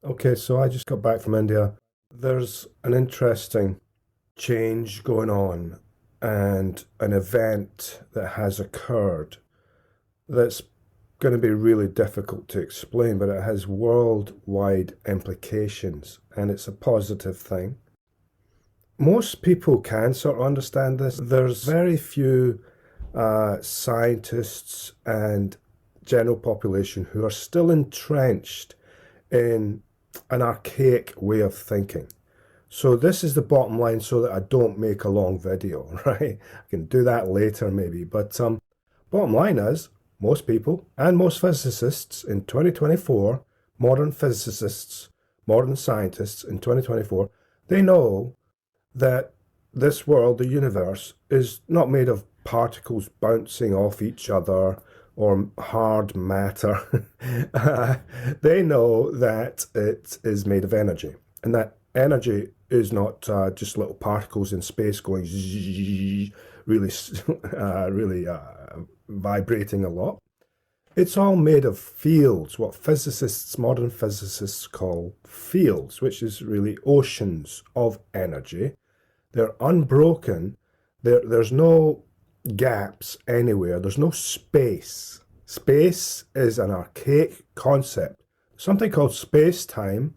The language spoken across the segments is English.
Okay, so I just got back from India. There's an interesting change going on and an event that has occurred that's going to be really difficult to explain, but it has worldwide implications and it's a positive thing. Most people can sort of understand this. There's very few scientists and general population who are still entrenched in an archaic way of thinking. So this is the bottom line so that I don't make a long video, right? I can do that later maybe. But bottom line is most people and most physicists in 2024, modern physicists, modern scientists in 2024, they know that this world, the universe, is not made of particles bouncing off each other or hard matter. They know that it is made of energy, and that energy is not just little particles in space going really, vibrating a lot. It's all made of fields, what physicists, modern physicists call fields, which is really oceans of energy. They're unbroken. There's no gaps anywhere. There's no space. Space is an archaic concept, something called space-time,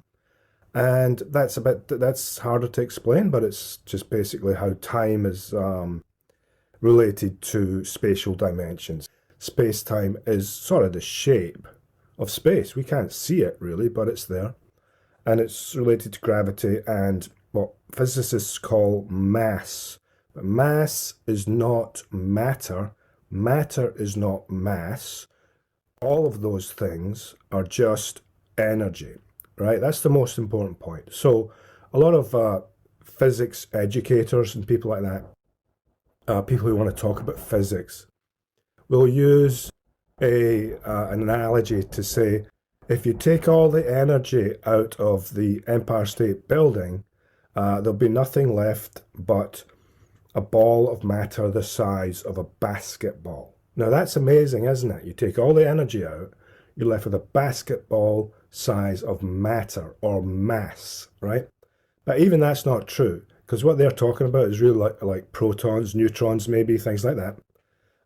and that's harder to explain, but it's just basically how time is related to spatial dimensions. Space-time is sort of the shape of space. We can't see it really, but it's there, and it's related to gravity and what physicists call mass. But mass is not matter. Matter is not mass. All of those things are just energy, right? That's the most important point. So a lot of physics educators and people like that, people who want to talk about physics, will use an analogy to say, if you take all the energy out of the Empire State Building, there'll be nothing left but a ball of matter the size of a basketball. Now that's amazing, isn't it? You take all the energy out, you're left with a basketball size of matter or mass, right? But even that's not true, because what they're talking about is really like protons, neutrons, maybe things like that,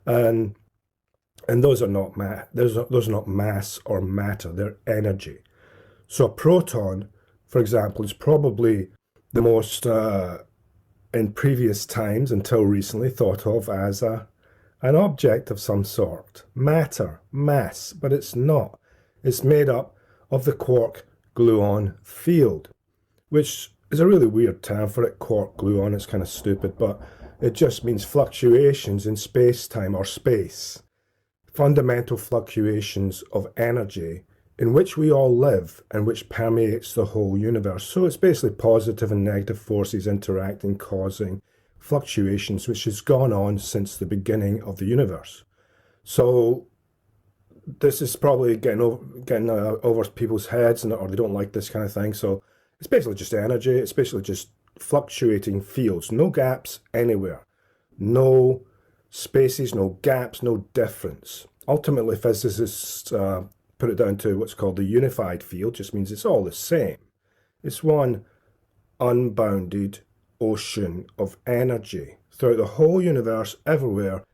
and those are not those are not mass or matter. They're energy. So a proton, for example, is probably the most in previous times until recently thought of as an object of some sort, matter, mass, but it's not. It's made up of the quark gluon field, which is a really weird term for it, quark gluon. It's kind of stupid, but it just means fluctuations in space-time or space, fundamental fluctuations of energy in which we all live and which permeates the whole universe. So it's basically positive and negative forces interacting, causing fluctuations, which has gone on since the beginning of the universe. So this is probably getting over people's heads, or they don't like this kind of thing. So it's basically just energy. It's basically just fluctuating fields, no gaps anywhere, no spaces, no gaps, no difference. Ultimately, physicists put it down to what's called the unified field, just means it's all the same. It's one unbounded ocean of energy throughout the whole universe, everywhere,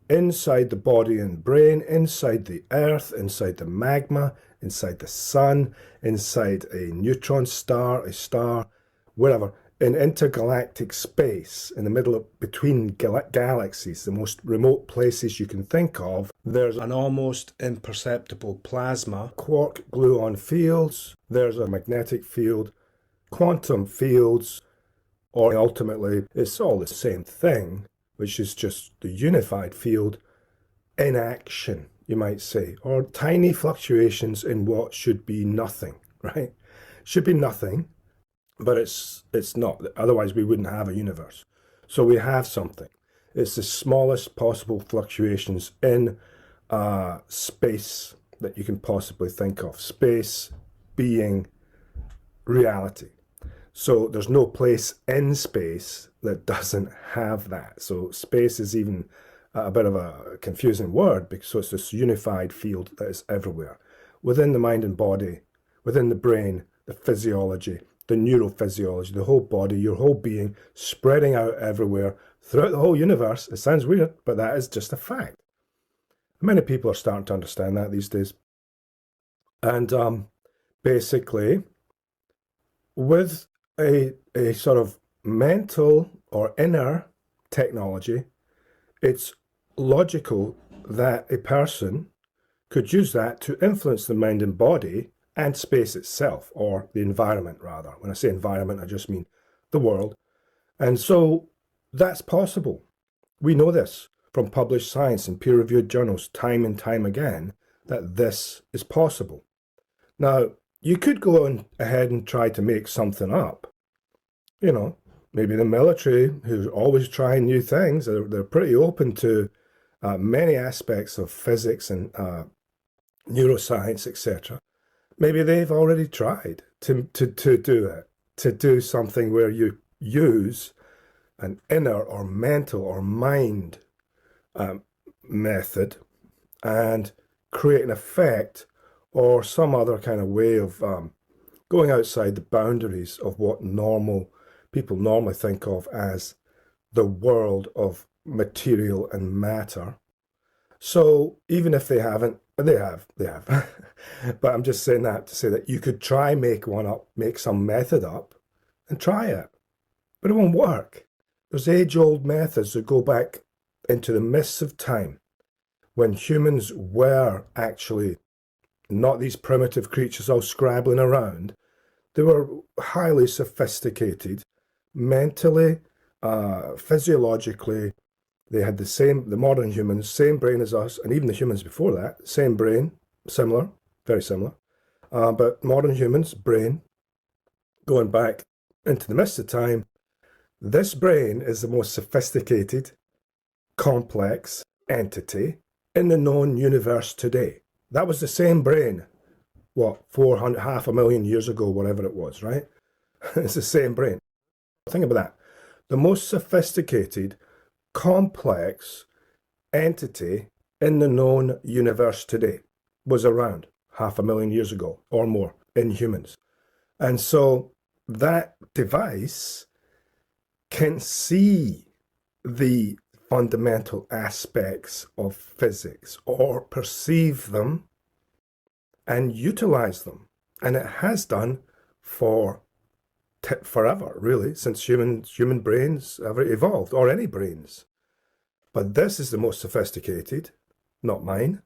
inside the body and brain, inside the earth, inside the magma, inside the sun, inside a neutron star, a star, wherever, in intergalactic space, in the middle of between galaxies, the most remote places you can think of, there's an almost imperceptible plasma, quark gluon fields, there's a magnetic field, quantum fields, or ultimately it's all the same thing, which is just the unified field in action, you might say, or tiny fluctuations in what should be nothing, right? Should be nothing, but it's not. Otherwise, we wouldn't have a universe. So we have something. It's the smallest possible fluctuations in space that you can possibly think of. Space being reality. So there's no place in space that doesn't have that. So space is even a bit of a confusing word because so it's this unified field that is everywhere. Within the mind and body, within the brain, the physiology, the neurophysiology, the whole body, your whole being spreading out everywhere throughout the whole universe. It sounds weird, but that is just a fact. Many people are starting to understand that these days. And basically, with a sort of mental or inner technology, it's logical that a person could use that to influence the mind and body and space itself, or the environment rather. When I say environment, I just mean the world. And so that's possible. We know this from published science and peer-reviewed journals time and time again, that this is possible. Now, you could go on ahead and try to make something up. You know, maybe the military, who's always trying new things, they're pretty open to many aspects of physics and neuroscience, etc. Maybe they've already tried to do it, to do something where you use an inner or mental or mind method and create an effect or some other kind of way of going outside the boundaries of what people normally think of as the world of material and matter. So even if they haven't, they have. But I'm just saying that to say that you could try make some method up and try it, but it won't work. There's age-old methods that go back into the mists of time when humans were actually not these primitive creatures all scrabbling around. They were highly sophisticated, mentally, physiologically. They had the modern humans, same brain as us, and even the humans before that, same brain, similar, very similar. But modern humans, brain, going back into the mist of time, this brain is the most sophisticated, complex entity in the known universe today. That was the same brain, 500,000 years ago, whatever it was, right? It's the same brain. Think about that. The most sophisticated, complex entity in the known universe today was around 500,000 years ago or more in humans. And so that device can see the fundamental aspects of physics or perceive them and utilize them. And it has done for forever, really, since human brains ever evolved, or any brains. But this is the most sophisticated, not mine,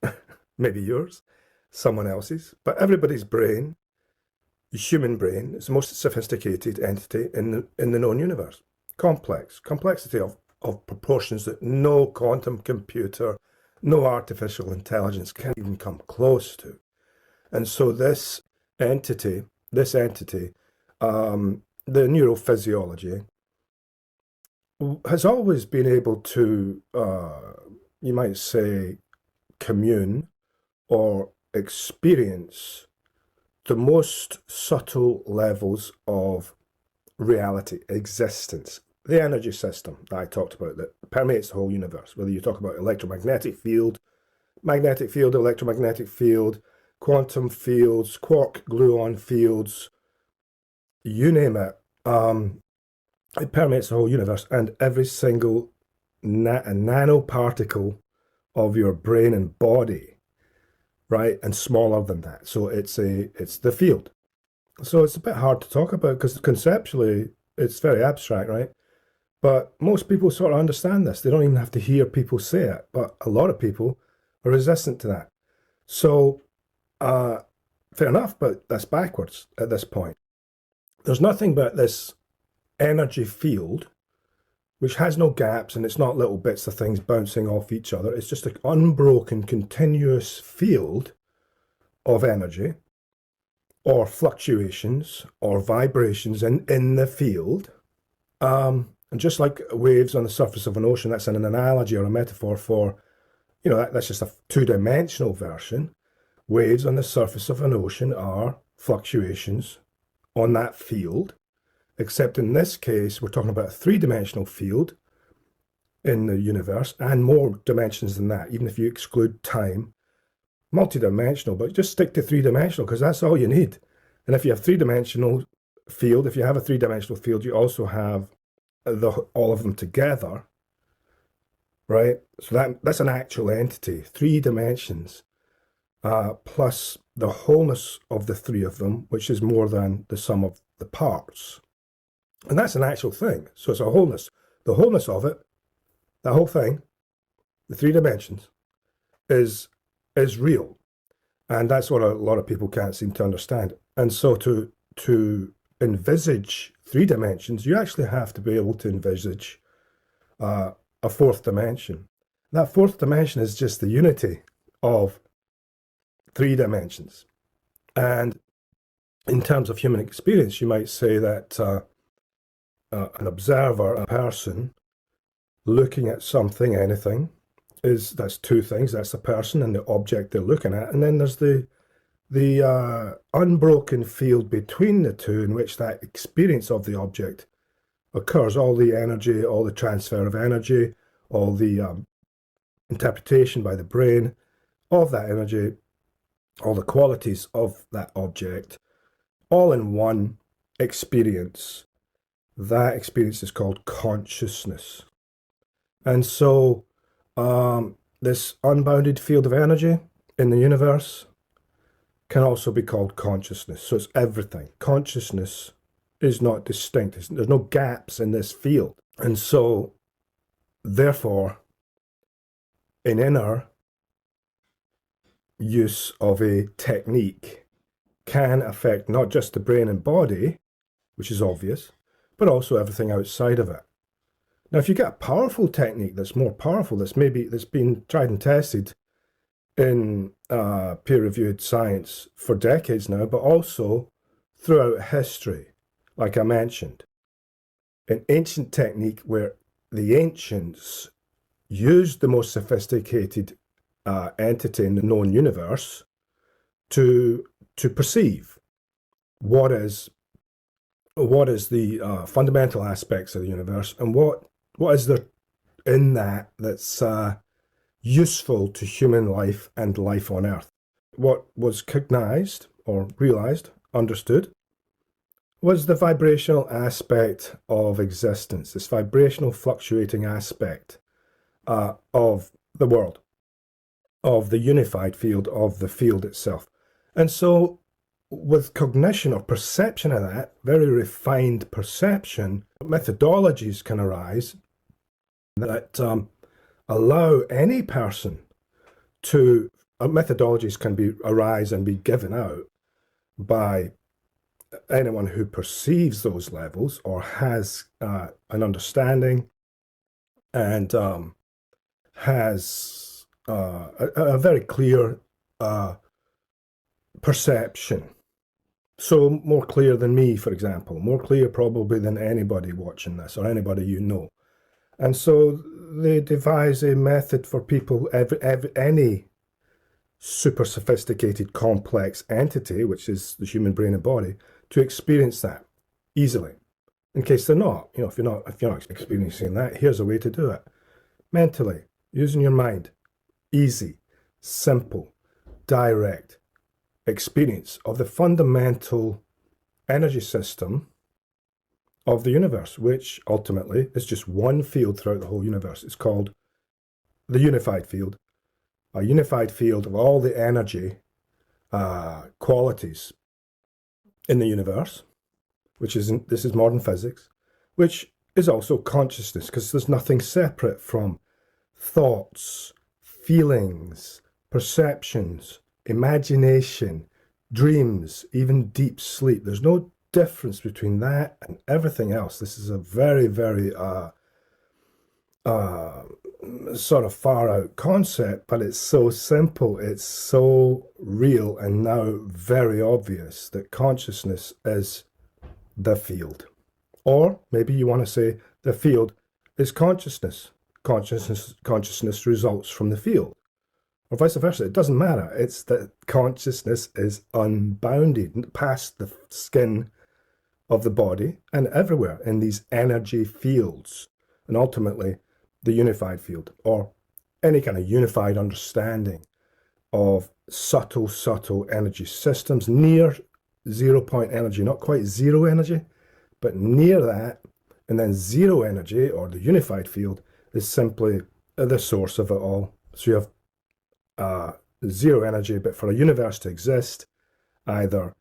maybe yours, someone else's, but everybody's brain, the human brain, is the most sophisticated entity in the known universe. Complexity of proportions that no quantum computer, no artificial intelligence can even come close to. And so this entity, the neurophysiology, has always been able to, you might say, commune or experience the most subtle levels of reality, existence. The energy system that I talked about that permeates the whole universe, whether you talk about electromagnetic field, magnetic field, electromagnetic field, quantum fields, quark gluon fields, you name it. It permeates the whole universe, and every single nanoparticle of your brain and body, right? And smaller than that. So it's the field. So it's a bit hard to talk about because conceptually it's very abstract, right? But most people sort of understand this. They don't even have to hear people say it. But a lot of people are resistant to that. So fair enough, but that's backwards at this point. There's nothing but this energy field, which has no gaps, and it's not little bits of things bouncing off each other. It's just an unbroken, continuous field of energy, or fluctuations, or vibrations in the field. And just like waves on the surface of an ocean, that's an analogy or a metaphor for, that's just a two-dimensional version. Waves on the surface of an ocean are fluctuations on that field, except in this case, we're talking about a three-dimensional field in the universe and more dimensions than that, even if you exclude time. Multi-dimensional, but just stick to three-dimensional because that's all you need. And if you have three-dimensional field, if you have a three-dimensional field, you also have all of them together, right? So that's an actual entity, 3 dimensions, plus the wholeness of the three of them, which is more than the sum of the parts. And that's an actual thing. So it's a wholeness. The wholeness of it, that whole thing, the 3 dimensions, is real. And that's what a lot of people can't seem to understand. And so to envisage 3 dimensions, you actually have to be able to envisage a fourth dimension. That fourth dimension is just the unity of 3 dimensions. And in terms of human experience, you might say that an observer, a person, looking at something, anything, that's two things. That's the person and the object they're looking at. And then there's the unbroken field between the two, in which that experience of the object occurs. All the energy, all the transfer of energy, all the interpretation by the brain of that energy, all the qualities of that object, all in one experience. That experience is called consciousness. And so this unbounded field of energy in the universe can also be called consciousness. So it's everything. Consciousness is not distinct. There's no gaps in this field. And so, therefore, an inner use of a technique can affect not just the brain and body, which is obvious, but also everything outside of it. Now, if you get a powerful technique that's more powerful, that's been tried and tested in peer-reviewed science for decades now, but also throughout history, like I mentioned, an ancient technique where the ancients used the most sophisticated entity in the known universe to perceive what is the fundamental aspects of the universe, and what is there in that that's useful to human life and life on Earth. What was cognized or realized, understood, was the vibrational aspect of existence, this vibrational fluctuating aspect of the world, of the unified field, of the field itself. And so with cognition or perception of that, very refined perception, methodologies can arise that allow any person to, methodologies can arise and be given out by anyone who perceives those levels or has an understanding and has a very clear perception. So more clear than me, for example, more clear probably than anybody watching this or anybody you know. And so they devise a method for people, any super sophisticated complex entity, which is the human brain and body, to experience that easily. In case they're not, if you're not experiencing that, here's a way to do it. Mentally, using your mind, easy, simple, direct experience of the fundamental energy system of the universe, which ultimately is just one field throughout the whole universe. It's called the unified field, a unified field of all the energy qualities in the universe, this is modern physics, which is also consciousness, because there's nothing separate from thoughts, feelings, perceptions, imagination, dreams, even deep sleep. There's no difference between that and everything else. This is a very, very sort of far out concept, but it's so simple, it's so real, and now very obvious that consciousness is the field. Or maybe you want to say the field is consciousness. Consciousness results from the field. Or vice versa. It doesn't matter. It's that consciousness is unbounded, past the skin of the body and everywhere in these energy fields, and ultimately the unified field, or any kind of unified understanding of subtle energy systems, near 0 point energy, not quite zero energy, but near that. And then zero energy, or the unified field, is simply the source of it all. So you have zero energy, but for a universe to exist, either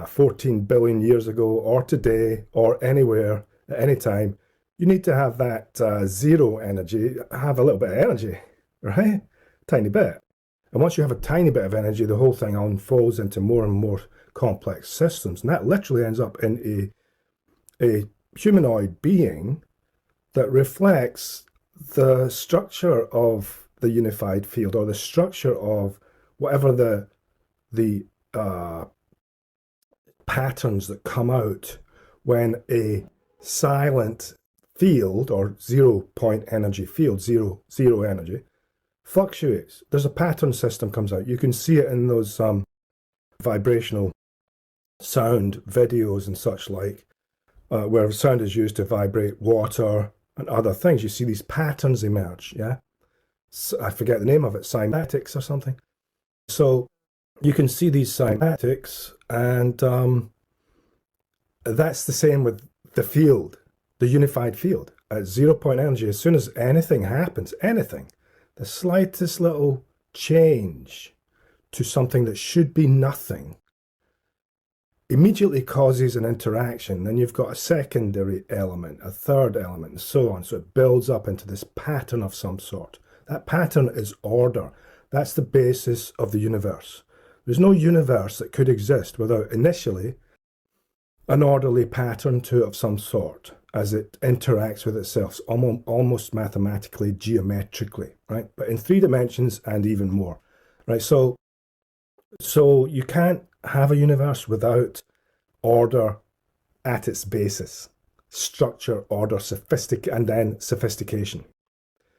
14 billion years ago, or today, or anywhere, at any time, you need to have that zero energy, have a little bit of energy, right? Tiny bit. And once you have a tiny bit of energy, the whole thing unfolds into more and more complex systems. And that literally ends up in a humanoid being that reflects the structure of the unified field, or the structure of whatever the patterns that come out when a silent field, or 0 point energy field, zero energy, fluctuates. There's a pattern system comes out. You can see it in those vibrational sound videos and such like, where sound is used to vibrate water and other things. You see these patterns emerge, yeah? So, I forget the name of it, cymatics or something. So you can see these cymatics, and that's the same with the field, the unified field. At 0 point energy, as soon as anything happens, anything, the slightest little change to something that should be nothing, immediately causes an interaction. Then you've got a secondary element, a third element, and so on. So it builds up into this pattern of some sort. That pattern is order. That's the basis of the universe. There's no universe that could exist without initially an orderly pattern to it of some sort, as it interacts with itself, almost mathematically, geometrically, right? But in 3 dimensions and even more, right? So you can't have a universe without order at its basis. Structure, order, and then sophistication.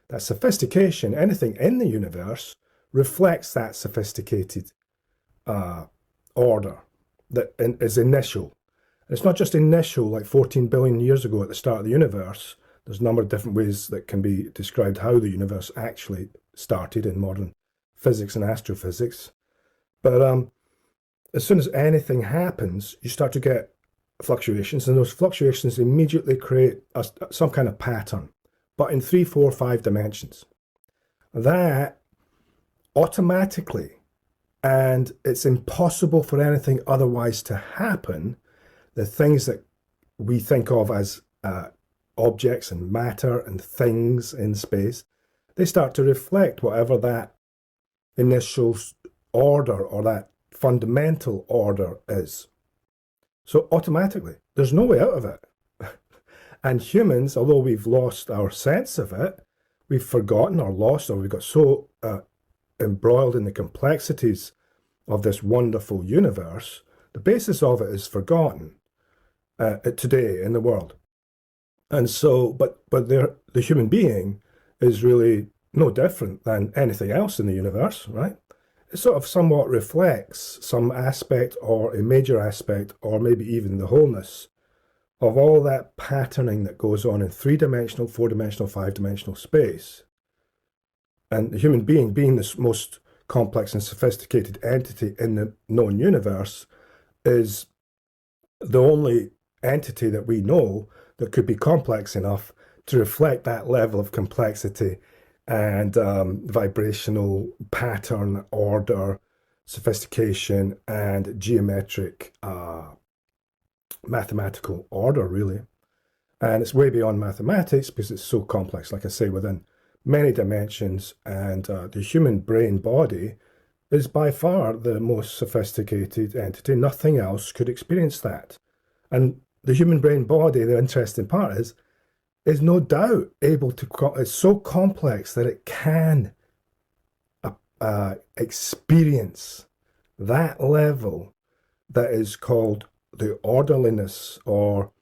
That sophistication, anything in the universe, reflects that sophisticated order that is initial. It's not just initial, like 14 billion years ago at the start of the universe. There's a number of different ways that can be described how the universe actually started in modern physics and astrophysics. But as soon as anything happens, you start to get fluctuations, and those fluctuations immediately create some kind of pattern, but in 3, 4, 5 dimensions. That automatically, and it's impossible for anything otherwise to happen, the things that we think of as objects and matter and things in space, they start to reflect whatever that initial order or that fundamental order is. So automatically, there's no way out of it. And humans, although we've lost our sense of it, we've forgotten or lost, or we've got so embroiled in the complexities of this wonderful universe, the basis of it is forgotten today in the world. And so, but the human being is really no different than anything else in the universe, right? It sort of somewhat reflects some aspect, or a major aspect, or maybe even the wholeness of all that patterning that goes on in 3-dimensional, 4-dimensional, 5-dimensional space. And the human being, being the most complex and sophisticated entity in the known universe, is the only entity that we know that could be complex enough to reflect that level of complexity and vibrational pattern, order, sophistication, and geometric mathematical order, really. And it's way beyond mathematics because it's so complex, like I say, within many dimensions. And the human brain body is by far the most sophisticated entity. Nothing else could experience that. And the human brain body, the interesting part is no doubt able to, it's so complex that it can experience that level that is called the orderliness, or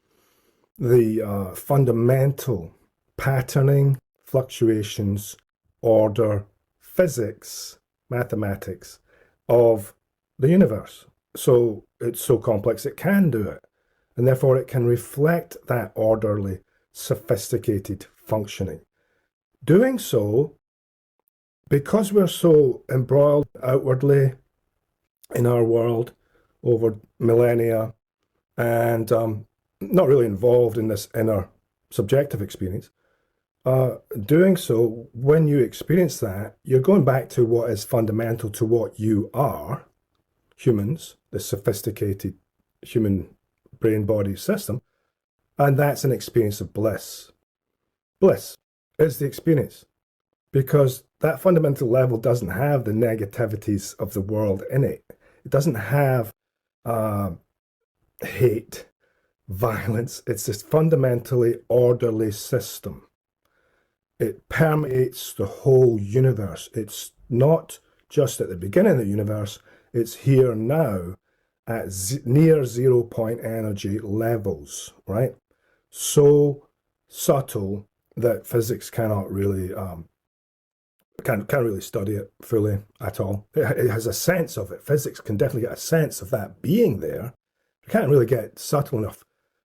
the fundamental patterning, fluctuations, order, physics, mathematics of the universe. So it's so complex it can do it, and therefore it can reflect that orderly, sophisticated functioning. Doing so, because we're so embroiled outwardly in our world over millennia, and not really involved in this inner subjective experience. Doing so, when you experience that, you're going back to what is fundamental to what you are, humans, the sophisticated human brain-body system, and that's an experience of bliss. Bliss is the experience, because that fundamental level doesn't have the negativities of the world in it. It doesn't have hate, violence. It's this fundamentally orderly system. It permeates the whole universe. It's not just at the beginning of the universe, it's here now at near 0 point energy levels, right? So subtle that physics cannot really can't really study it fully at all. It has a sense of it. Physics can definitely get a sense of that being there. You can't really get subtle enough.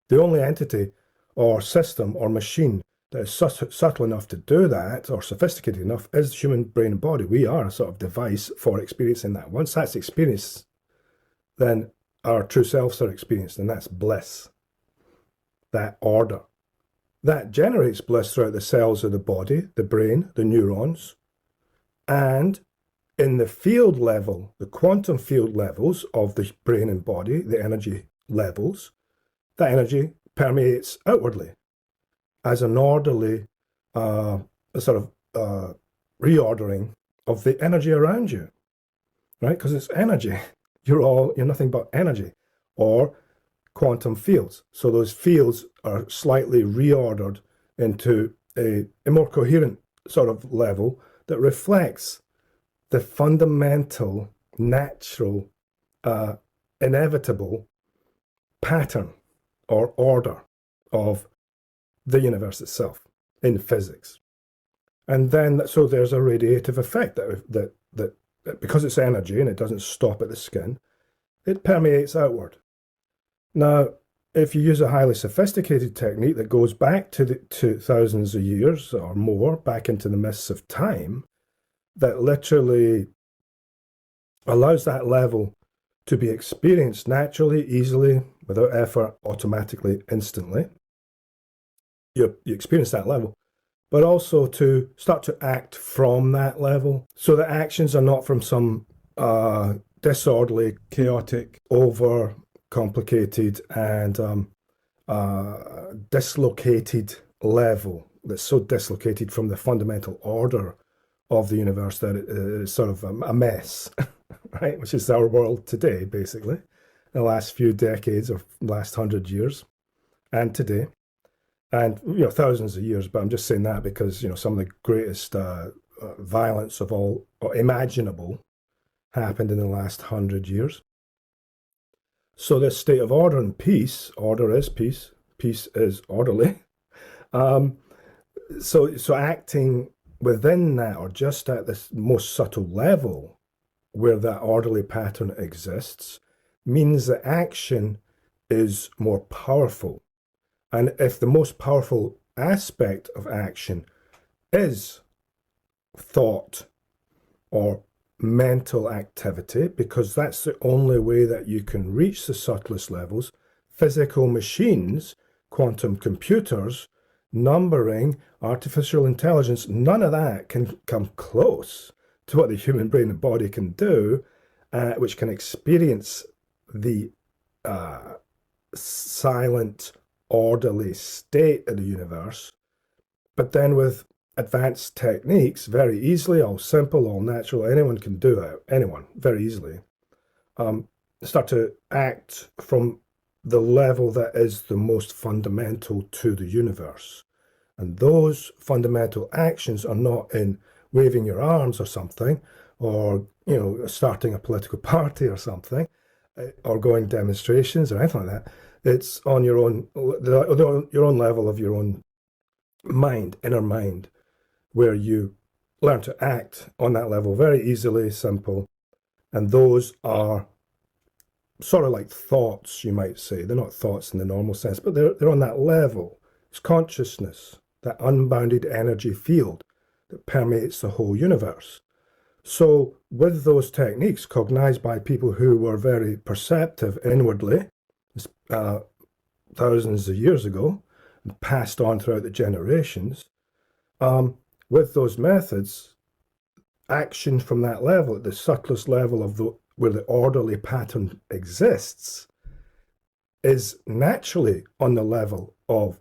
The only entity or system or machine that is subtle enough to do that, or sophisticated enough, is the human brain and body. We are a sort of device for experiencing that. Once that's experienced, then our true selves are experienced, and that's bliss. That order. That generates bliss throughout the cells of the body, the brain, the neurons, and in the field level, the quantum field levels of the brain and body, the energy levels, that energy permeates outwardly as an orderly sort of reordering of the energy around you, right? Because it's energy. You're nothing but energy, or quantum fields. So those fields are slightly reordered into a more coherent sort of level that reflects the fundamental, natural, inevitable pattern or order of the universe itself in physics. And then, so there's a radiative effect that because it's energy and it doesn't stop at the skin, it permeates outward. Now, if you use a highly sophisticated technique that goes back to thousands of years or more, back into the mists of time, that literally allows that level to be experienced naturally, easily, without effort, automatically, instantly, you experience that level, but also to start to act from that level. So the actions are not from some disorderly, chaotic, over complicated and dislocated level that's so dislocated from the fundamental order of the universe that it is sort of a mess, right? Which is our world today, basically, the last few decades or last 100 years and today. And, thousands of years, but I'm just saying that because, some of the greatest violence of all imaginable happened in the last 100 years. So this state of order and peace, order is peace, peace is orderly. So acting within that, or just at this most subtle level where that orderly pattern exists, means that action is more powerful. And if the most powerful aspect of action is thought or mental activity, because that's the only way that you can reach the subtlest levels, physical machines, quantum computers, numbering, artificial intelligence, none of that can come close to what the human brain and body can do, which can experience the silent, orderly state of the universe, but then with advanced techniques, very easily, all simple, all natural, anyone can do it, anyone, very easily, start to act from the level that is the most fundamental to the universe. And those fundamental actions are not in waving your arms or something, or, starting a political party or something, or going demonstrations or anything like that. It's on your own level of your own mind, inner mind, where you learn to act on that level very easily, simple. And those are sort of like thoughts, you might say. They're not thoughts in the normal sense, but they're on that level. It's consciousness, that unbounded energy field that permeates the whole universe. So with those techniques cognized by people who were very perceptive inwardly, uh, thousands of years ago, and passed on throughout the generations, um, with those methods, action from that level, at the subtlest level of where the orderly pattern exists, is naturally on the level of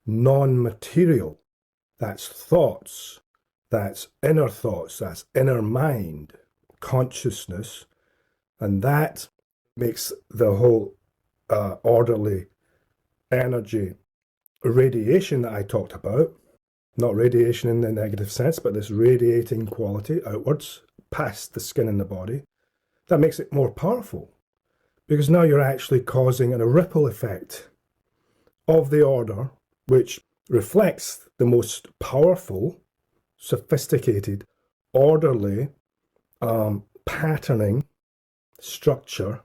non-material. That's thoughts, that's inner mind, consciousness, and that makes the whole orderly energy radiation that I talked about, not radiation in the negative sense, but this radiating quality outwards past the skin and the body, that makes it more powerful, because now you're actually causing a ripple effect of the order, which reflects the most powerful, sophisticated, orderly patterning structure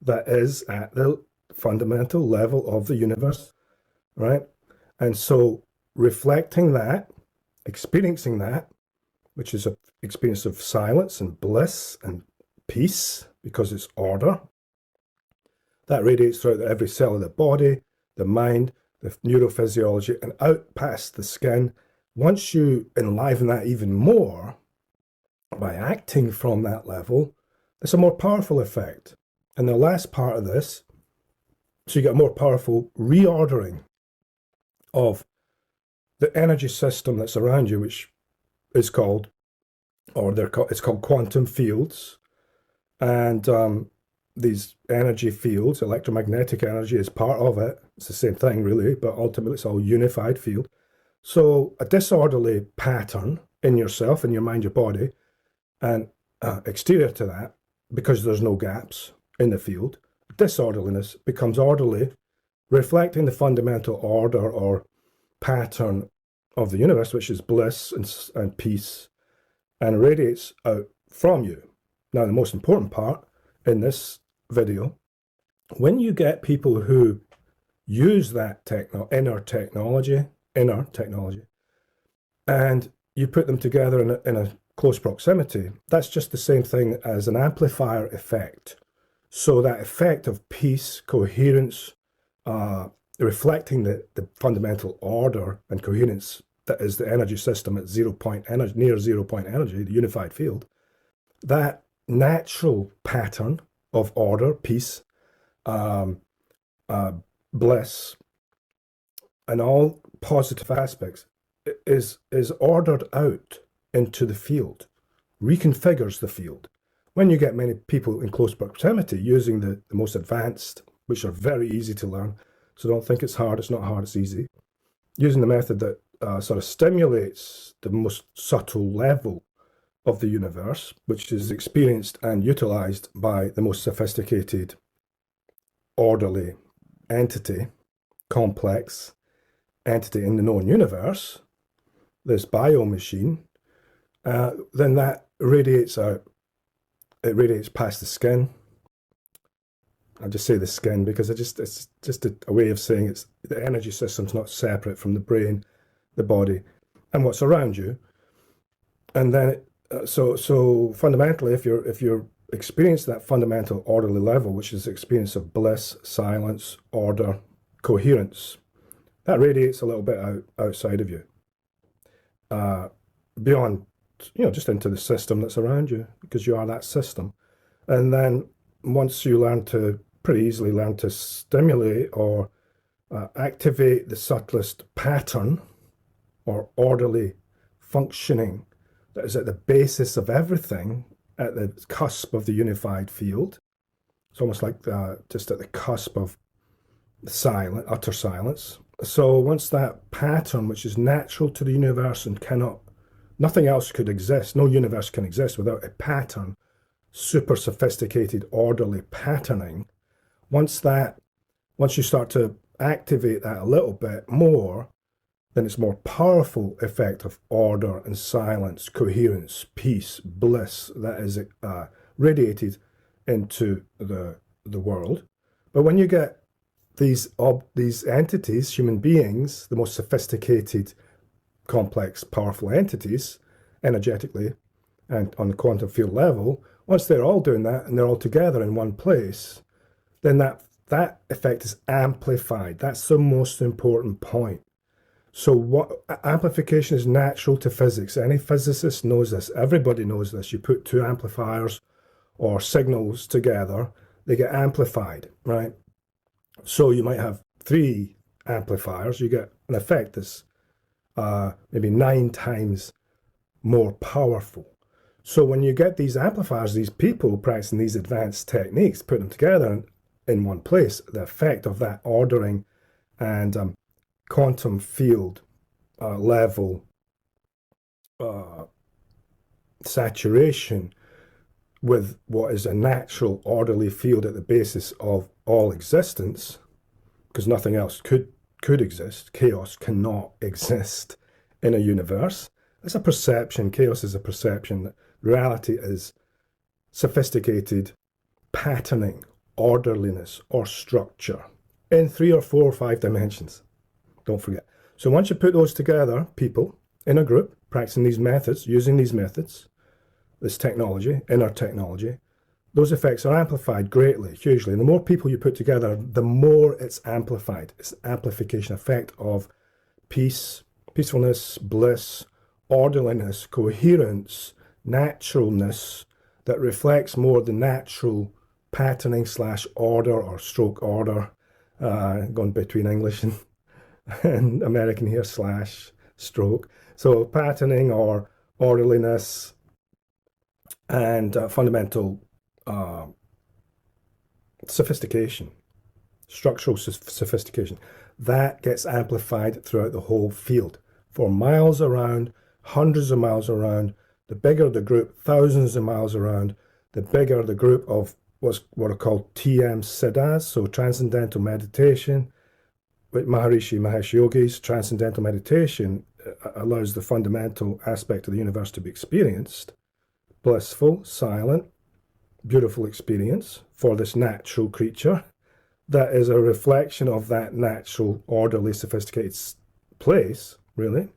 that is at the fundamental level of the universe, right? And so reflecting that, experiencing that, which is an experience of silence and bliss and peace, because it's order, that radiates throughout every cell of the body, the mind, the neurophysiology, and out past the skin. Once you enliven that even more by acting from that level, it's a more powerful effect. And the last part of this, so you get a more powerful reordering of the energy system that's around you, which is called, it's called quantum fields. And these energy fields, electromagnetic energy is part of it. It's the same thing, really, but ultimately it's all unified field. So a disorderly pattern in yourself, in your mind, your body, and exterior to that, because there's no gaps in the field, disorderliness becomes orderly, reflecting the fundamental order or pattern of the universe, which is bliss and peace, and radiates out from you. Now, the most important part in this video, when you get people who use that inner technology, and you put them together in a close proximity, that's just the same thing as an amplifier effect. So that effect of peace, coherence, reflecting the fundamental order and coherence that is the energy system at 0 point energy, near 0 point energy, the unified field, that natural pattern of order, peace, bliss, and all positive aspects is ordered out into the field, reconfigures the field. When you get many people in close proximity using the most advanced, which are very easy to learn, so don't think it's hard, it's not hard, it's easy, using the method that sort of stimulates the most subtle level of the universe, which is experienced and utilized by the most sophisticated, orderly entity, complex entity in the known universe, this biomachine, then that radiates out. It radiates past the skin. I just say the skin because it's just a way of saying it's the energy system's not separate from the brain, the body, and what's around you. And then so fundamentally, if you're experiencing that fundamental orderly level, which is the experience of bliss, silence, order, coherence, that radiates a little bit outside of you, beyond, just into the system that's around you, because you are that system. And then once you pretty easily learn to stimulate or activate the subtlest pattern or orderly functioning that is at the basis of everything, at the cusp of the unified field. It's almost like just at the cusp of utter silence. So once that pattern, which is natural to the universe and nothing else could exist, no universe can exist without a pattern, super sophisticated, orderly patterning. Once you start to activate that a little bit more, then it's more powerful effect of order and silence, coherence, peace, bliss that is radiated into the world. But when you get these entities, human beings, the most sophisticated, complex, powerful entities, energetically, and on the quantum field level, once they're all doing that and they're all together in one place, then that effect is amplified. That's the most important point. So what amplification is natural to physics. Any physicist knows this. Everybody knows this. You put two amplifiers or signals together, they get amplified, right? So you might have three amplifiers. You get an effect that's maybe 9 times more powerful. So when you get these amplifiers, these people practicing these advanced techniques, put them together in one place, the effect of that ordering and quantum field level saturation with what is a natural orderly field at the basis of all existence, because nothing else could exist. Chaos cannot exist in a universe. It's a perception. Chaos is a perception. Reality is sophisticated patterning, orderliness, or structure in 3 or 4 or 5 dimensions. Don't forget. So once you put those together, people in a group practicing these methods, using these methods, this technology, inner technology, those effects are amplified greatly, hugely. And the more people you put together, the more it's amplified. It's an amplification effect of peace, peacefulness, bliss, orderliness, coherence, naturalness that reflects more the natural patterning / order or stroke order, going between English and American here / stroke. So patterning or orderliness and fundamental sophistication, structural sophistication, that gets amplified throughout the whole field for miles around, hundreds of miles around. The bigger the group, thousands of miles around, the bigger the group of what are called TM Siddhas, so transcendental meditation. With Maharishi Mahesh Yogi's transcendental meditation allows the fundamental aspect of the universe to be experienced. Blissful, silent, beautiful experience for this natural creature that is a reflection of that natural, orderly, sophisticated place, really,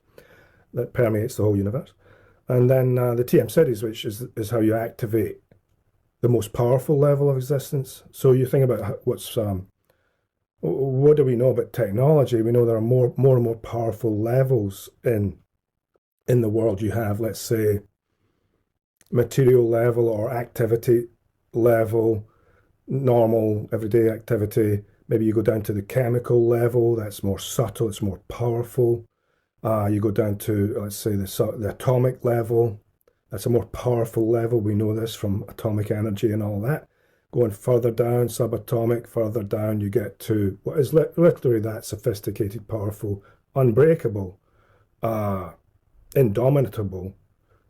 that permeates the whole universe. And then the TM Siddhis, which is how you activate the most powerful level of existence. So you think about what do we know about technology? We know there are more and more powerful levels in the world. You have, let's say, material level or activity level, normal everyday activity. Maybe you go down to the chemical level, that's more subtle, it's more powerful. You go down to, let's say, the atomic level, that's a more powerful level. We know this from atomic energy and all that. Going further down, subatomic, further down, you get to what is literally that sophisticated, powerful, unbreakable, indomitable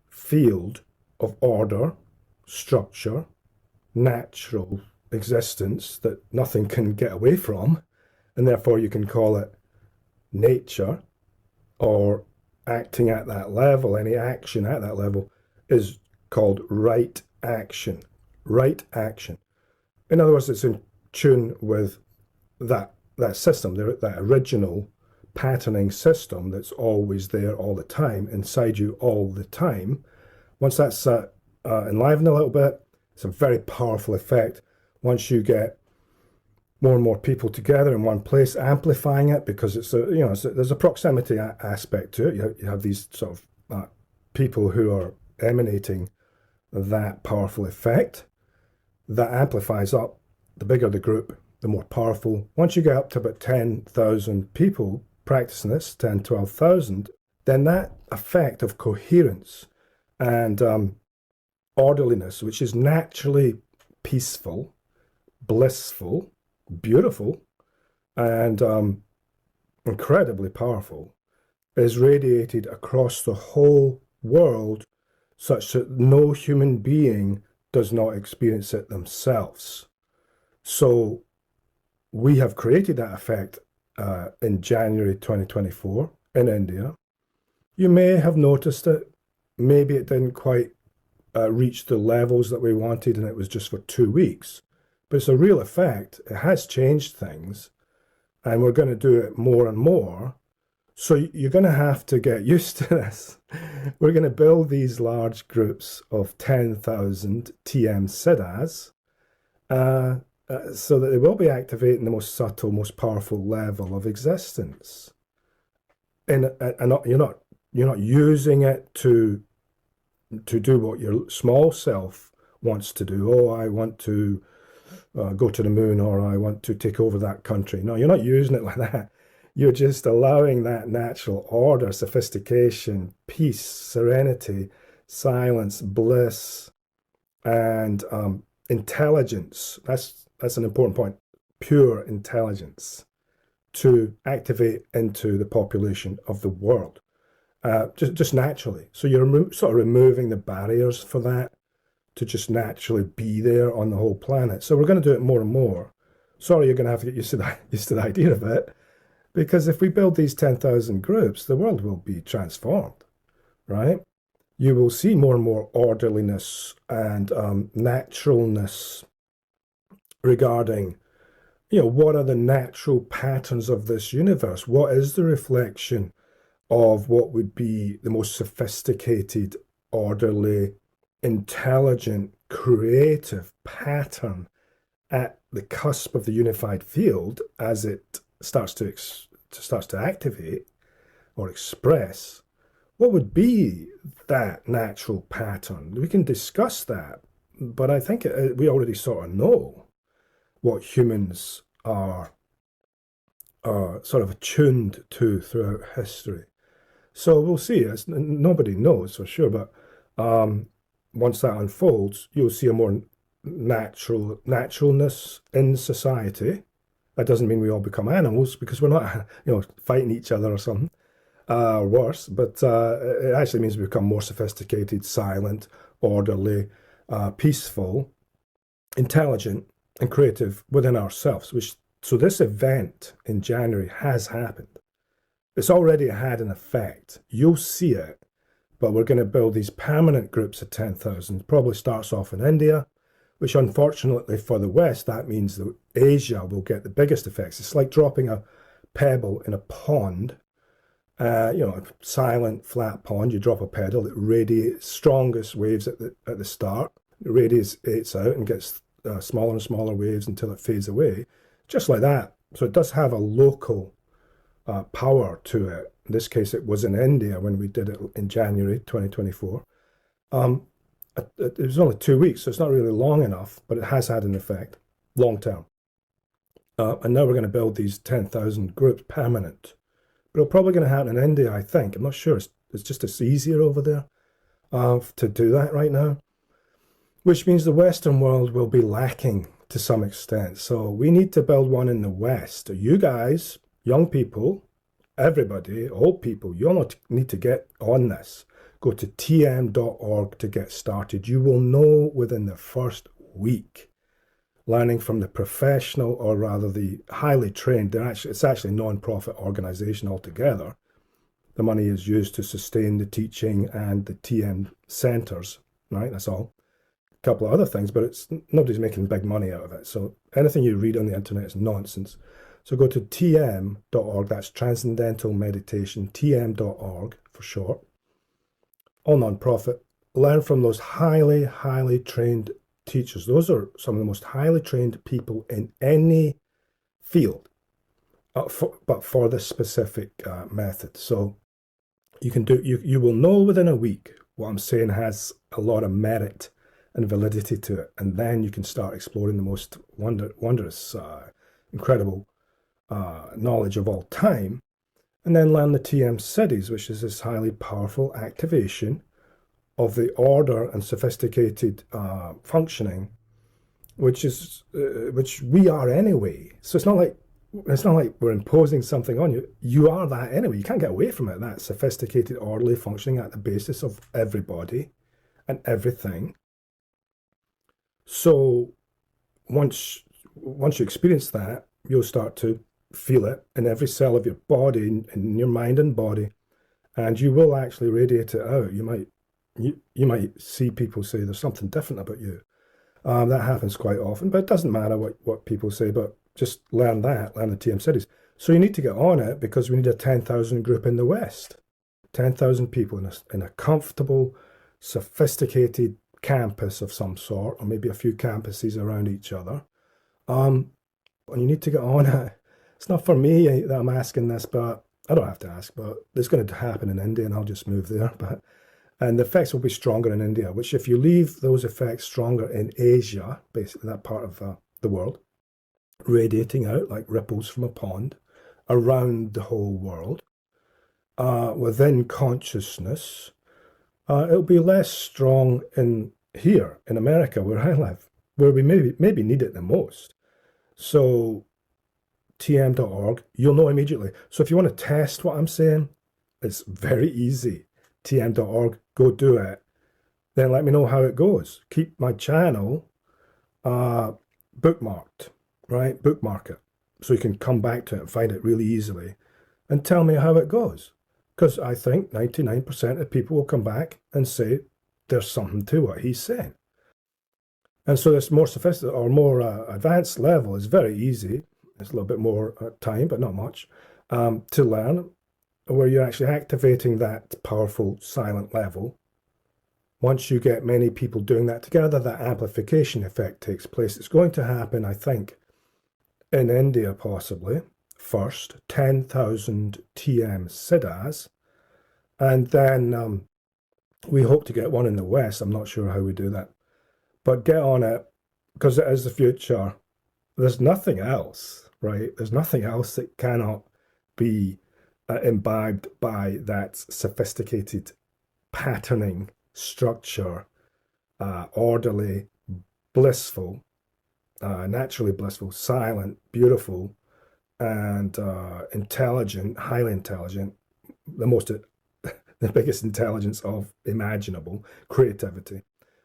field of order, structure, natural existence that nothing can get away from, and therefore you can call it nature, or acting at that level. Any action at that level is called right action. Right action. In other words, it's in tune with that system, that original patterning system that's always there all the time, inside you all the time. Once that's enlivened a little bit, it's a very powerful effect. Once you get more and more people together in one place, amplifying it, because there's a proximity aspect to it. You have these sort of people who are emanating that powerful effect. That amplifies up. The bigger the group, the more powerful. Once you get up to about 10,000 people practicing this, 10, 12,000, then that effect of coherence and orderliness, which is naturally peaceful, blissful, beautiful, and incredibly powerful, is radiated across the whole world such that no human being does not experience it themselves. So we have created that effect in January 2024 in India. You may have noticed it. Maybe it didn't quite reach the levels that we wanted, and it was just for 2 weeks. But it's a real effect. It has changed things, and we're going to do it more and more So you're going to have to get used to this. We're going to build these large groups of 10,000 TM SIDAs uh, so that they will be activating the most subtle, most powerful level of existence. And you're not using it to do what your small self wants to do. Oh, I want to go to the moon, or I want to take over that country. No, you're not using it like that. You're just allowing that natural order, sophistication, peace, serenity, silence, bliss, and intelligence. That's an important point. Pure intelligence to activate into the population of the world, just naturally. So you're sort of removing the barriers for that to just naturally be there on the whole planet. So we're going to do it more and more. Sorry, you're going to have to get used to the idea of it, because if we build these 10,000 groups, the world will be transformed, right? You will see more and more orderliness and naturalness regarding, what are the natural patterns of this universe? What is the reflection of what would be the most sophisticated, orderly, intelligent, creative pattern at the cusp of the unified field as it starts to activate or express? What would be that natural pattern? We can discuss that, but I think we already sort of know what humans are sort of attuned to throughout history. So we'll see. Nobody knows for sure, but once that unfolds, you'll see a more naturalness in society. That doesn't mean we all become animals, because we're not, fighting each other or something, or worse. But it actually means we become more sophisticated, silent, orderly, peaceful, intelligent, and creative within ourselves. So this event in January has happened. It's already had an effect. You'll see it, but we're going to build these permanent groups of 10,000. Probably starts off in India, which unfortunately for the West, that means that Asia will get the biggest effects. It's like dropping a pebble in a pond, a silent, flat pond. You drop a pebble, it radiates strongest waves at the start. It radiates out and gets smaller and smaller waves until it fades away. Just like that. So it does have a local power to it. In this case, it was in India when we did it in January 2024. It was only 2 weeks, so it's not really long enough, but it has had an effect long term. And now we're going to build these 10,000 groups permanent. But it's probably going to happen in India, I think. I'm not sure. It's just it's easier over there to do that right now, which means the Western world will be lacking to some extent. So we need to build one in the West. You guys, young people, everybody, old people, you all need to get on this. Go to tm.org to get started. You will know within the first week, learning from the professional, or rather the highly trained. It's actually a non-profit organization altogether. The money is used to sustain the teaching and the TM centers, right? That's all. A couple of other things, but nobody's making big money out of it. So anything you read on the internet is nonsense. So go to tm.org, that's Transcendental Meditation, tm.org for short. All non-profit. Learn from those highly, highly trained teachers. Those are some of the most highly trained people in any field, but for this specific method. So you will know within a week what I'm saying has a lot of merit and validity to it. And then you can start exploring the most wondrous, incredible knowledge of all time, and then learn the TM Siddhis, which is this highly powerful activation of the order and sophisticated functioning, which we are anyway. So it's not like we're imposing something on you. You are that anyway. You can't get away from it. That sophisticated, orderly functioning at the basis of everybody and everything. So once you experience that, you'll start to feel it in every cell of your body, in your mind and body, and you will actually radiate it out. You might see people say there's something different about you. That happens quite often, but it doesn't matter what people say, but just learn the TM Siddhis. So you need to get on it because we need a 10,000 group in the West. 10,000 people in a comfortable, sophisticated campus of some sort, or maybe a few campuses around each other. And you need to get on it. It's not for me that I'm asking this, but I don't have to ask, but it's going to happen in India and I'll just move there. And the effects will be stronger in India, which if you leave those effects stronger in Asia, basically that part of the world, radiating out like ripples from a pond around the whole world, within consciousness, it'll be less strong in here in America where I live, where we maybe need it the most. So tm.org, you'll know immediately. So if you want to test what I'm saying, it's very easy. tm.org, go do it. Then let me know how it goes. Keep my channel bookmarked, right? Bookmark it so you can come back to it and find it really easily and tell me how it goes. Because I think 99% of people will come back and say there's something to what he's saying. And so this more sophisticated or more advanced level is very easy. It's a little bit more time, but not much, to learn, where you're actually activating that powerful silent level. Once you get many people doing that together, that amplification effect takes place. It's going to happen, I think, in India possibly, first, 10,000 TM Siddhas, and then we hope to get one in the West. I'm not sure how we do that. But get on it, because it is the future. There's nothing else, right? There's nothing else that cannot be imbibed by that sophisticated patterning structure, orderly, blissful, naturally blissful, silent, beautiful, and intelligent, highly intelligent, the biggest intelligence of imaginable creativity.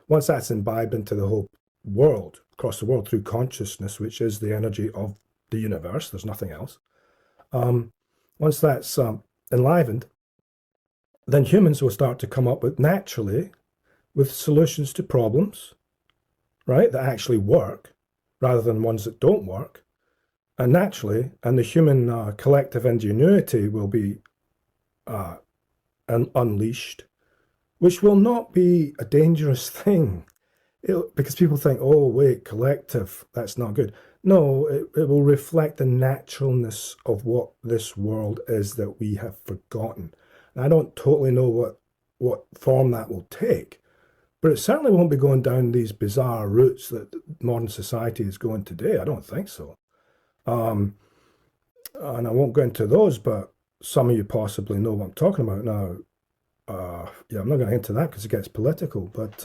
Once that's imbibed into the whole world, across the world through consciousness, which is the energy of the universe, there's nothing else. Once that's enlivened, then humans will start to come up with naturally with solutions to problems, right, that actually work rather than ones that don't work. And naturally, and the human collective ingenuity will be unleashed, which will not be a dangerous thing. Because people think, oh, wait, collective, that's not good. No, it will reflect the naturalness of what this world is that we have forgotten. And I don't totally know what form that will take, but it certainly won't be going down these bizarre routes that modern society is going today. I don't think so. And I won't go into those, but some of you possibly know what I'm talking about now. Yeah, I'm not going to into that because it gets political, but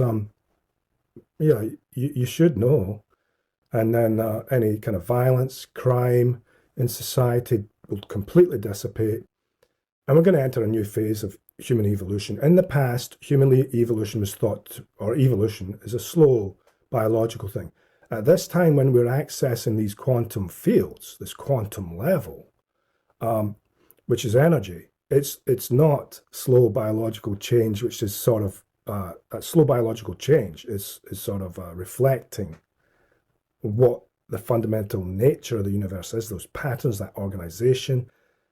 yeah, you should know. And then any kind of violence, crime in society will completely dissipate. And we're going to enter a new phase of human evolution. In the past, human evolution was thought, or evolution is a slow biological thing. At this time, when we're accessing these quantum fields, this quantum level, which is energy, it's not slow biological change, which is sort of a slow biological change is sort of reflecting what the fundamental nature of the universe is, those patterns, that organization,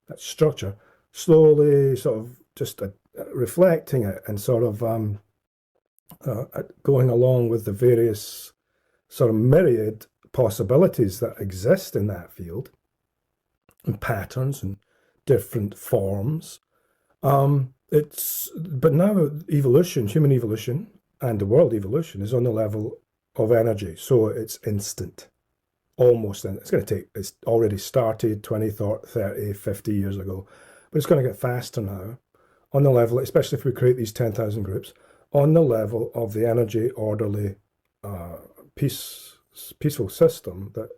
that structure, slowly sort of just reflecting it and sort of going along with the various sort of myriad possibilities that exist in that field and patterns and different forms. But now evolution, human evolution and the world evolution is on the level of energy. So it's instant, almost. It's going to take, it's already started 20, 30, 50 years ago, but it's going to get faster now on the level, especially if we create these 10,000 groups, on the level of the energy, orderly, peaceful system that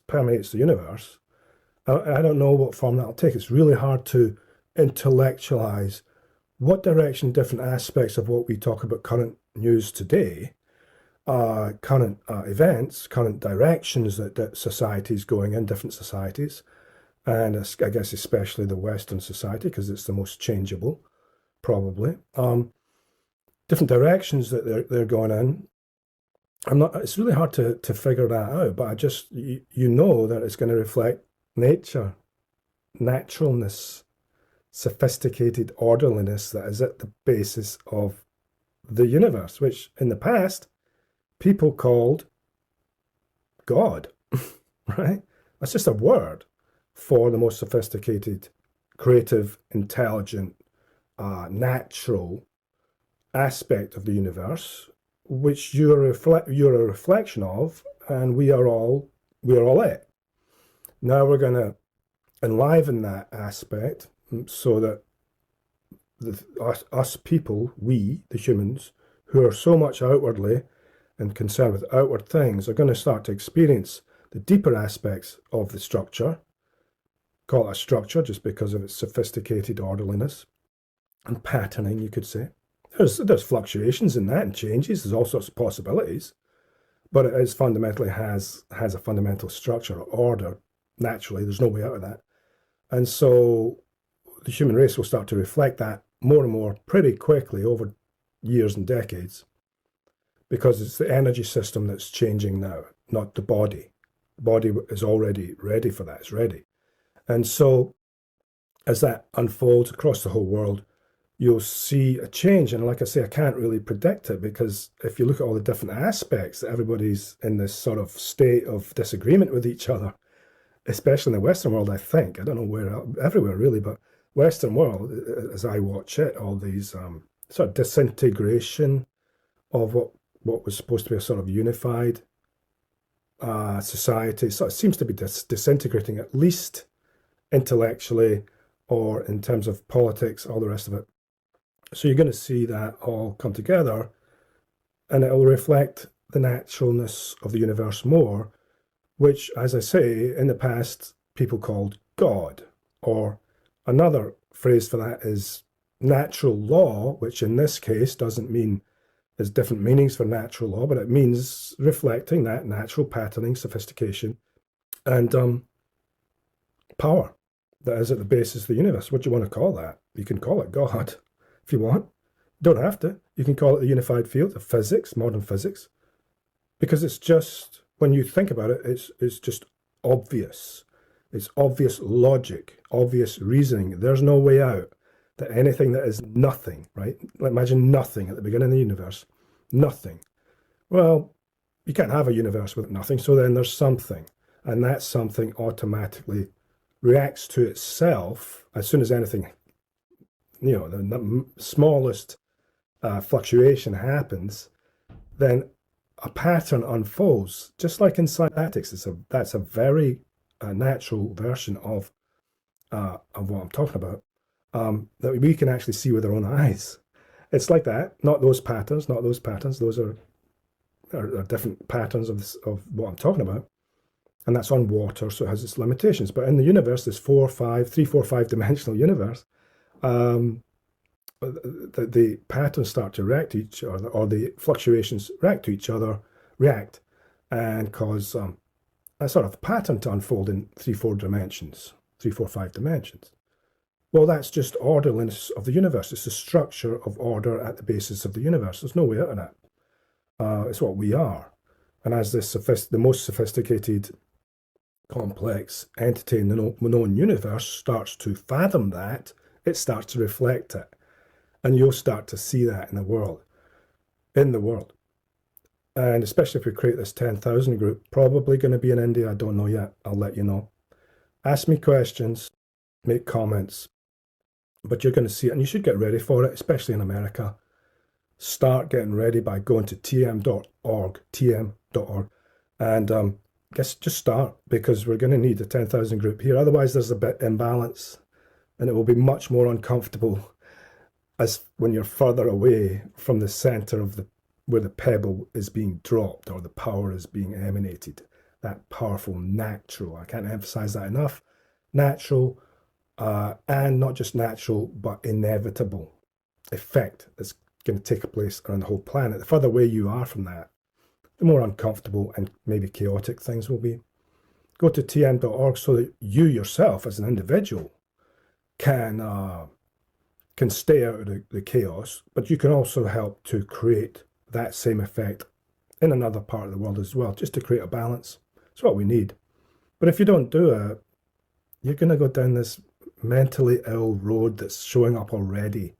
permeates the universe. I don't know what form that'll take. It's really hard to intellectualize what direction different aspects of what we talk about current news today, current events, current directions that society is going in, different societies, and I guess especially the Western society, because it's the most changeable, probably. Different directions that they're going in. It's really hard to figure that out, but you know that it's going to reflect nature. naturalness, sophisticated orderliness that is at the basis of the universe, which in the past people called God, right? That's just a word for the most sophisticated, creative, intelligent, natural aspect of the universe, which you're a reflection of, and we are all it. Now we're going to enliven that aspect so that us people, we, the humans, who are so much outwardly and concerned with outward things, are going to start to experience the deeper aspects of the structure. Call it a structure just because of its sophisticated orderliness and patterning, you could say. There's fluctuations in that and changes. There's all sorts of possibilities, but it is fundamentally has a fundamental structure or order. Naturally, there's no way out of that. And so the human race will start to reflect that more and more pretty quickly over years and decades, because it's the energy system that's changing now, not the body. The body is already ready for that. It's ready. And so as that unfolds across the whole world, you'll see a change. And like I say, I can't really predict it, because if you look at all the different aspects, everybody's in this sort of state of disagreement with each other, especially in the Western world, I think. I don't know where, everywhere really, but Western world, as I watch it, all these sort of disintegration of what was supposed to be a sort of unified society, so it seems to be disintegrating, at least intellectually or in terms of politics, all the rest of it. So you're going to see that all come together, and it will reflect the naturalness of the universe more, which, as I say, in the past people called God, or another phrase for that is natural law, which in this case doesn't mean, there's different meanings for natural law, but it means reflecting that natural patterning, sophistication, and power that is at the basis of the universe. What do you want to call that? You can call it God if you want. You don't have to. You can call it the unified field of physics, modern physics, because it's just, when you think about it, it's just obvious. It's obvious logic, obvious reasoning. There's no way out that anything that is nothing, right? Imagine nothing at the beginning of the universe. Nothing. Well, you can't have a universe with nothing, so then there's something. And that something automatically reacts to itself as soon as anything, the smallest fluctuation happens, then a pattern unfolds, just like in cymatics. That's a very natural version of what I'm talking about, that we can actually see with our own eyes. It's like that, not those patterns. Those are different patterns of what I'm talking about. And that's on water, so it has its limitations. But in the universe, this 3, 4, 5 dimensional universe, the patterns start to react to each other, or the fluctuations react to each other, and cause a sort of pattern to unfold in 3, 4 dimensions, 3, 4, 5 dimensions. Well, that's just orderliness of the universe. It's the structure of order at the basis of the universe. There's no way out of that. It's what we are. And as the most sophisticated, complex entity in the known universe starts to fathom that, it starts to reflect it. And you'll start to see that in the world. And especially if we create this 10,000 group, probably going to be in India. I don't know yet. I'll let you know. Ask me questions, make comments, but you're going to see it, and you should get ready for it, especially in America. Start getting ready by going to tm.org, and just start, because we're going to need a 10,000 group here. Otherwise, there's a bit imbalance, and it will be much more uncomfortable as when you're further away from the center of where the pebble is being dropped or the power is being emanated. That powerful, natural, I can't emphasize that enough, natural, and not just natural, but inevitable effect that's going to take place around the whole planet. The further away you are from that, the more uncomfortable and maybe chaotic things will be. Go to tm.org so that you yourself as an individual can stay out of the chaos, but you can also help to create that same effect in another part of the world as well, just to create a balance. It's what we need. But if you don't do you're going to go down this mentally ill road that's showing up already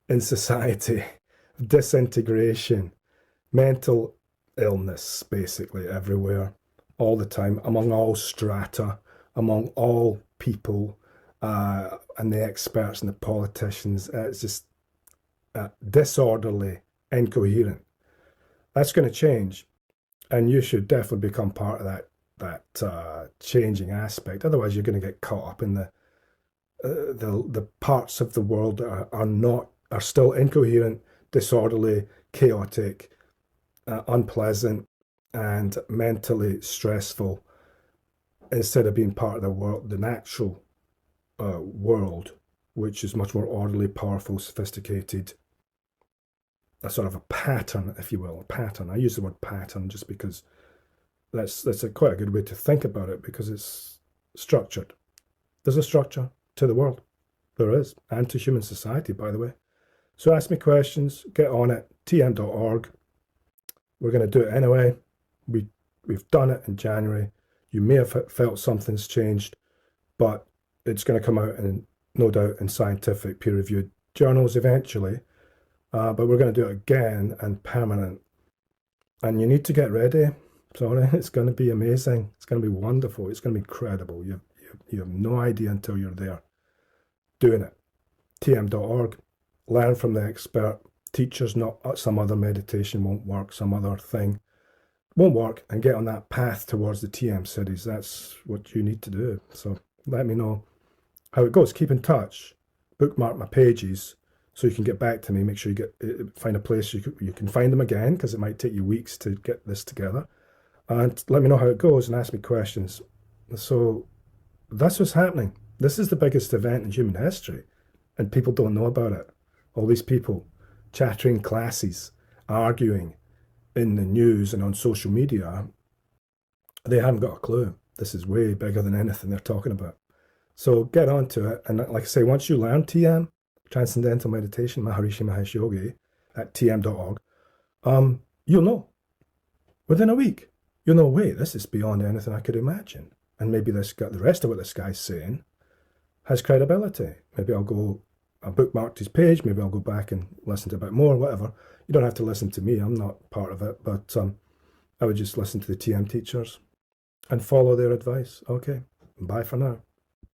in society. Disintegration, mental illness, basically everywhere, all the time, among all strata, among all people, and the experts and the politicians. It's just disorderly, incoherent. That's going to change, and you should definitely become part of that changing aspect. Otherwise, you're going to get caught up in the parts of the world that are still incoherent, disorderly, chaotic, unpleasant, and mentally stressful, instead of being part of the world, the natural world, which is much more orderly, powerful, sophisticated, a sort of a pattern, if you will, a pattern. I use the word pattern just because that's quite a good way to think about it, because it's structured. There's a structure to the world. There is, and to human society, by the way. So ask me questions, get on it, tm.org. We're going to do it anyway. We've done it in January. You may have felt something's changed, but it's going to come out, in no doubt, in scientific peer-reviewed journals eventually. But we're going to do it again and permanent. And you need to get ready. Sorry, it's going to be amazing. It's going to be wonderful. It's going to be incredible. You have no idea until you're there doing it. tm.org. Learn from the expert. Teachers, not some other meditation won't work, some other thing won't work, and get on that path towards the TM cities. That's what you need to do. So let me know how it goes. Keep in touch. Bookmark my pages so you can get back to me. Make sure you find a place you can find them again, because it might take you weeks to get this together. And let me know how it goes and ask me questions. So that's what's happening. This is the biggest event in human history, and people don't know about it. All these people chattering classes, arguing in the news and on social media, they haven't got a clue. This is way bigger than anything they're talking about. So get onto it. And like I say, once you learn TM, Transcendental Meditation, Maharishi Mahesh Yogi, at tm.org, you'll know. Within a week, you'll know, wait, this is beyond anything I could imagine. And maybe the rest of what this guy's saying has credibility. Maybe I bookmarked his page, maybe I'll go back and listen to a bit more, whatever. You don't have to listen to me, I'm not part of it, but I would just listen to the TM teachers and follow their advice. Okay, bye for now.